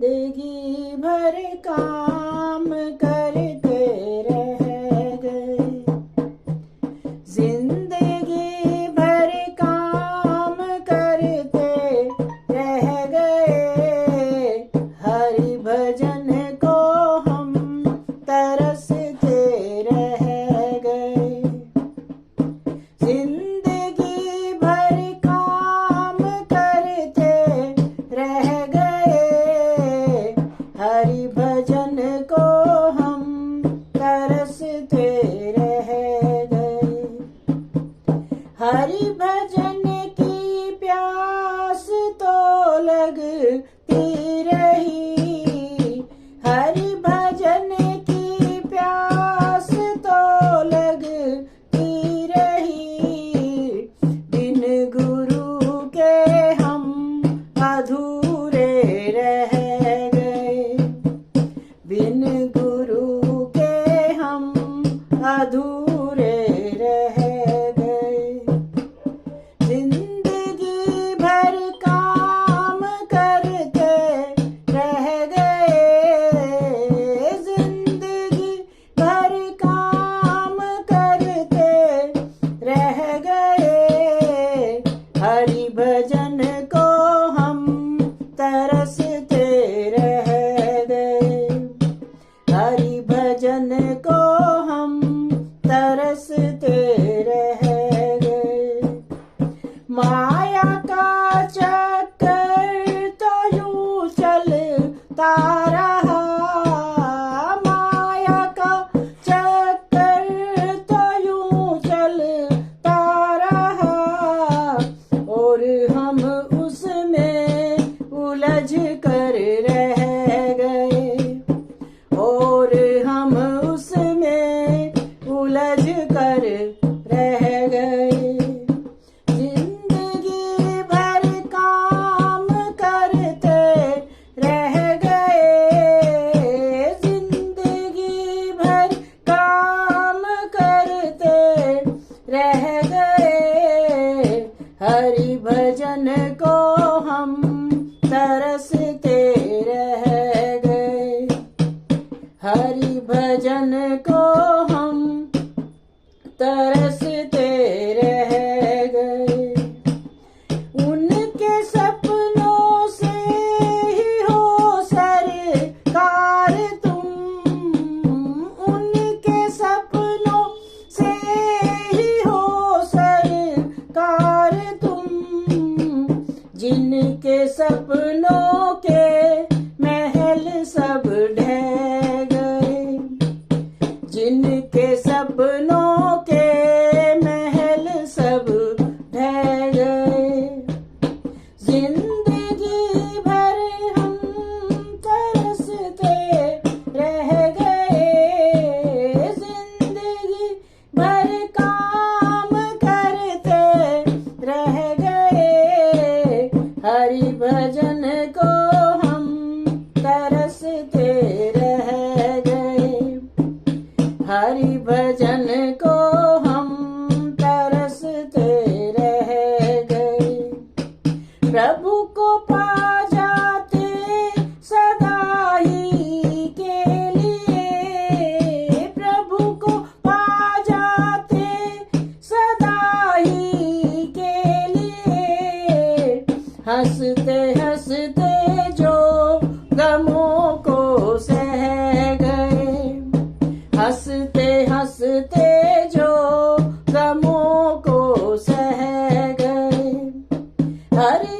जिंदगी भर काम करते रह गए, जिंदगी भर काम करते रह गए। हरि भजन को हम तरसते रह गए, जिंदगी भर काम करते रह गए। हरि भजन को हम तरसते रह गए। हरि भजन की प्यास तो लगती रही, हरि भजन की प्यास तो लगती रही। बिन गुरु के हम अधूरे रह गए, बिन गुरु के हम अधूरे रह गए। जिंदगी भर काम करते रह गए, जिंदगी भर काम करते रह गए। हरि भजन को हम तरसते रह गए, हरि भजन को हम तरसते रह गए। माया का चक्कर तो यूं चलता रहा, माया का चक्कर तो यूं चलता रहा। और हम उसमें उलझ कर रह गए, और हम उसमें उलझ कर रह गए। जिंदगी भर काम करते रह गए, जिंदगी भर काम करते रह गए। हरि भजन को हम तरसते रह गए, हरि भजन को हम तरसते रह गए। उनके सपनों से ही हो सरकार तुम, उनके सपनों से ही हो सरकार तुम। जिनके सपनों के महल सब ढह गए, जिनके सपनों के महल सब ढह गए। जिंदगी भर हम तरसते रह गए, जिंदगी भर काम करते रह गए। हरि भजन को हम तरसते रह गए, हरि भजन को हम तरसते रह गए। प्रभु को पा जाते सदा ही के लिए, प्रभु को पा जाते सदा ही के लिए। हंसते हंसते जो गमों को सह गए, हंसते हंसते जो गमों को सह गए। हरि